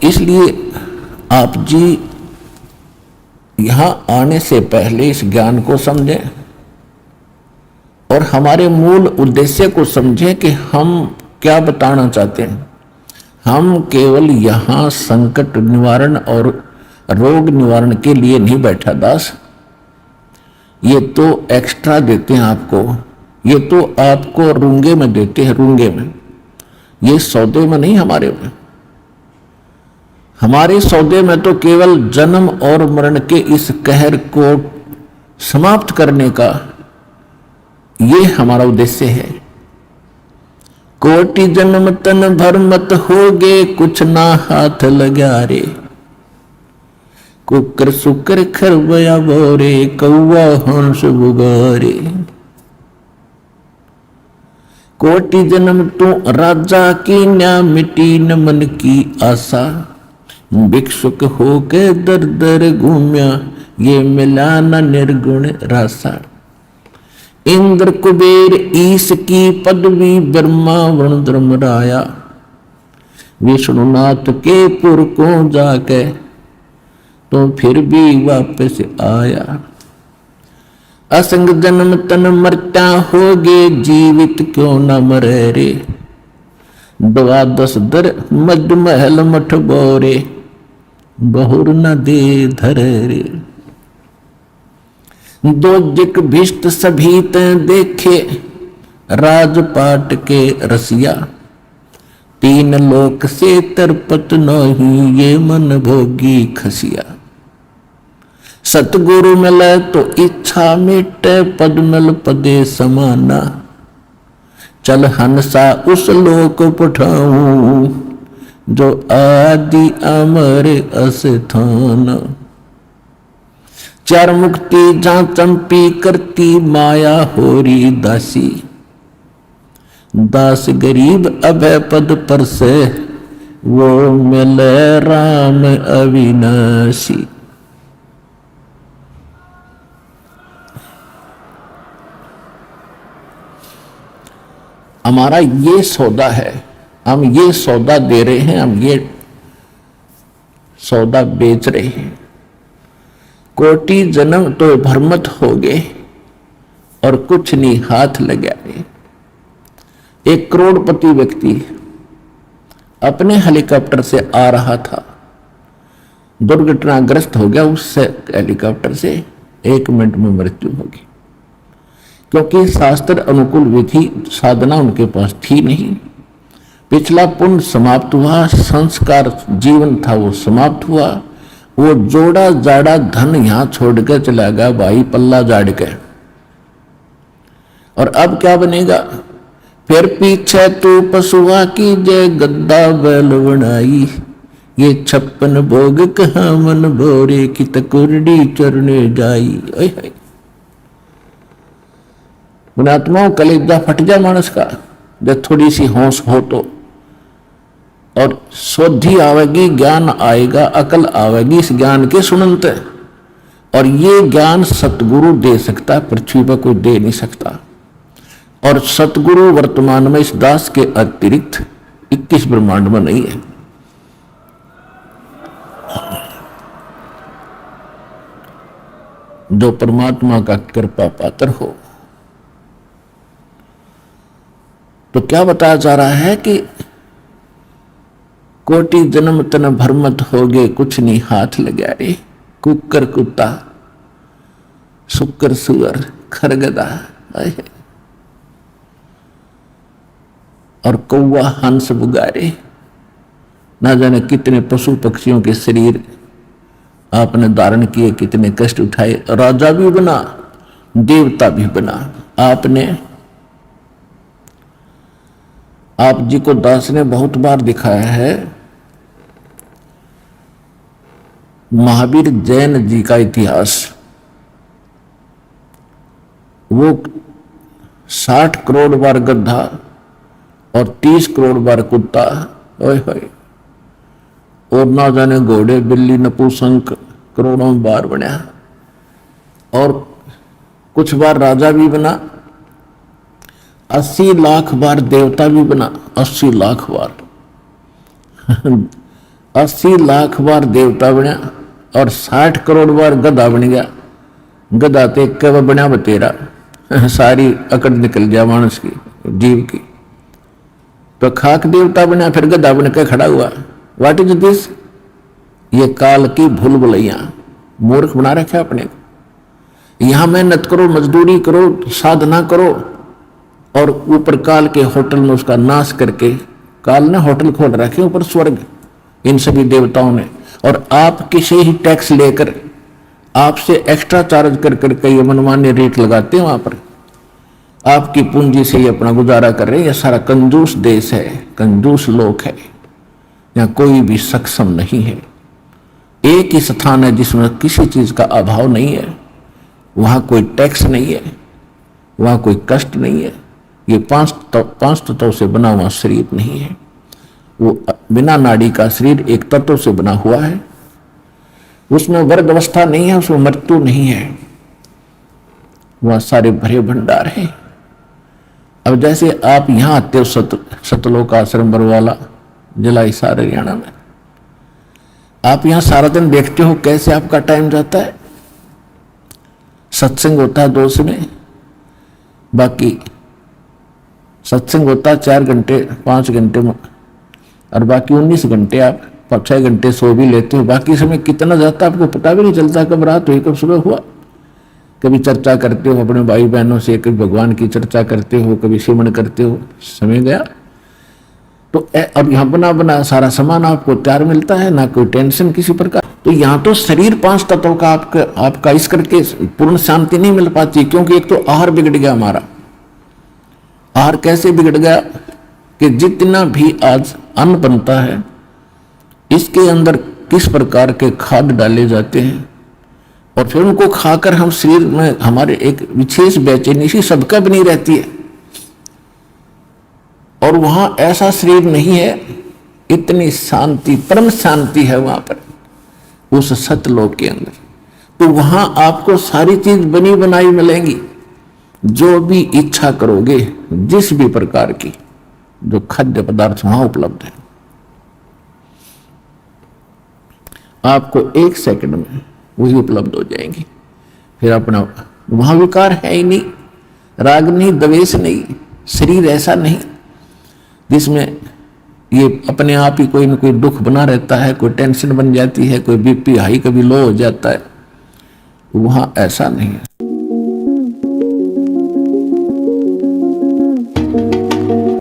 इसलिए आप जी यहां आने से पहले इस ज्ञान को समझें और हमारे मूल उद्देश्य को समझें कि हम क्या बताना चाहते हैं। हम केवल यहां संकट निवारण और रोग निवारण के लिए नहीं बैठा दास, ये तो एक्स्ट्रा देते हैं आपको, ये तो आपको रूंगे में देते हैं, रूंगे में, ये सौदे में नहीं। हमारे सौदे में तो केवल जन्म और मरण के इस कहर को समाप्त करने का ये हमारा उद्देश्य है। कोटि जन्म तन भर मत होगे, कुछ ना हाथ लगा रे, कुकर सुकर खरबया बोरे, कौवा हंस बुगारे। कोटि जन्म तू राजा की न्या, मिटी न मन की आशा, भिक्षुक होके दर दर घूम्या, ये मिला न निर्गुण रासा। इंद्र कुबेर ईश की पदवी, ब्रह्मा वरुण धर्मराया, विष्णुनाथ के पुर को जाके तो फिर भी वापस आया। असंग जन्म तन मरता होगे, जीवित क्यों न मरे रे, द्वादश दर मद महल मठ बोरे, बहुर न दे धर रे। दो जिक भिष्ट सभी ते देखे, राजपाट के रसिया, तीन लोक से तरपत नहीं, ये मन भोगी खसिया। सतगुरु मिले तो इच्छा मिटे, पद मिल पदे समाना, चल हंसा उस लोक पठाऊं, जो आदि अमर अस्थान। चार मुक्ति जहां चंपी करती, माया होरी दासी, दास गरीब अभय पद पर से, वो मिले राम अविनाशी। हमारा ये सौदा है, हम ये सौदा दे रहे हैं, हम ये सौदा बेच रहे हैं। कोटि जन्म तो भरमत हो गए और कुछ नहीं हाथ लगा रहे। एक करोड़पति व्यक्ति अपने हेलीकॉप्टर से आ रहा था, दुर्घटनाग्रस्त हो गया, उससे हेलीकॉप्टर से 1 मिनट में मृत्यु होगी, क्योंकि शास्त्र अनुकूल विधि साधना उनके पास थी नहीं। पिछला पुण्य समाप्त हुआ, संस्कार जीवन था वो समाप्त हुआ, वो जोड़ा जाड़ा धन यहां छोड़ के चला गया भाई, पल्ला जाड़ के। और अब क्या बनेगा, फिर पीछे तू पशुआ की जय, गद्दा बैल बनाई, ये 56 भोग कहाँ मन भोरे, की तकुरडी चरने जाई। पुणात्माओं कलेजा फट जा मानस का, जब थोड़ी सी होश हो तो, और शुद्धि आवेगी, ज्ञान आएगा, अकल आवेगी इस ज्ञान के सुनते। और ये ज्ञान सतगुरु दे सकता, पृथ्वी पर कोई दे नहीं सकता। और सतगुरु वर्तमान में इस दास के अतिरिक्त 21 ब्रह्मांड में नहीं है। जो परमात्मा का कृपा पात्र हो। तो क्या बताया जा रहा है कि कोटि जन्म तन भरमत होगे, कुछ नहीं हाथ लगा रे, कुकर कुत्ता, सुकर सुअर, खरगदा और कौवा हंस बुगारे। ना जाने कितने पशु पक्षियों के शरीर आपने धारण किए, कितने कष्ट उठाए, राजा भी बना, देवता भी बना आपने। आप जी को दास ने बहुत बार दिखाया है। महावीर जैन जी का इतिहास, वो 60 करोड़ बार गधा और 30 करोड़ बार कुत्ता, ओए होए, और ना जाने घोड़े बिल्ली नपुंसक करोड़ों बार बना, और कुछ बार राजा भी बना, 80 लाख बार देवता भी बना, 80 लाख बार 80 लाख बार देवता बना और 60 करोड़ बार गधा बन गया। गधा तो एक बना बतेरा, सारी अकड़ निकल गया मानस की, जीव की। तो खाक देवता बना फिर गधा बन के खड़ा हुआ। What is this? ये काल की भूल भुलैया, मूर्ख बना रखा अपने को। यहां मेहनत करो, मजदूरी करो, साधना करो, और ऊपर काल के होटल में उसका नाश करके, काल ने होटल खोल रखे ऊपर स्वर्ग इन सभी देवताओं ने, और आपके से ही टैक्स लेकर आपसे एक्स्ट्रा चार्ज कर करके ये मनमान्य रेट लगाते हैं। वहां पर आपकी पूंजी से ये अपना गुजारा कर रहे हैं। यह सारा कंजूस देश है, कंजूस लोग है, यहाँ कोई भी सक्षम नहीं है। एक ही स्थान है जिसमें किसी चीज का अभाव नहीं है, वहां कोई टैक्स नहीं है, वहां कोई कष्ट नहीं है। ये पांच तत्वों से बना हुआ शरीर नहीं है, वो बिना नाड़ी का शरीर एक तत्व से बना हुआ है। उसमें वर्ग अवस्था नहीं है, उसमें मृत्यु नहीं है, वह सारे भरे भंडार हैं। अब जैसे आप यहां आते हो सतलोक आश्रम बरवाला जिला हिसार हरियाणा में, आप यहां सारा दिन देखते हो कैसे आपका टाइम जाता है। सत्संग होता है 2 में, बाकी सत्संग होता है 4 घंटे 5 घंटे में, और बाकी 19 घंटे आप 6 घंटे सो भी लेते हो। बाकी समय कितना जाता है आपको पता भी नहीं चलता, कब रात हुई कब सुबह हुआ। कभी चर्चा करते हो अपने भाई बहनों से, कभी भगवान की चर्चा करते हो, कभी सिमरन करते हो, समय गया। तो अब यहाँ बना बना सारा सामान आपको तैयार मिलता है, ना कोई टेंशन किसी प्रकार। तो यहाँ तो शरीर 5 तत्वों का आपका इस करके पूर्ण शांति नहीं मिल पाती, क्योंकि एक तो आहार बिगड़ गया हमारा। आहार कैसे बिगड़ गया कि जितना भी आज अन्न बनता है इसके अंदर किस प्रकार के खाद डाले जाते हैं, और फिर उनको खाकर हम शरीर में हमारे एक विशेष बेचैनी सी सबका बनी रहती है। और वहां ऐसा शरीर नहीं है, इतनी शांति, परम शांति है वहां पर उस सतलोक के अंदर। तो वहां आपको सारी चीज बनी बनाई मिलेंगी, जो भी इच्छा करोगे, जिस भी प्रकार की जो खाद्य पदार्थ वहां उपलब्ध है, आपको 1 सेकंड में वही उपलब्ध हो जाएंगी। फिर अपना वहां विकार है ही नहीं, राग नहीं, द्वेष नहीं, शरीर ऐसा नहीं जिसमें ये अपने आप ही कोई न कोई दुख बना रहता है, कोई टेंशन बन जाती है, कोई बीपी हाई कभी लो हो जाता है। वहां ऐसा नहीं है,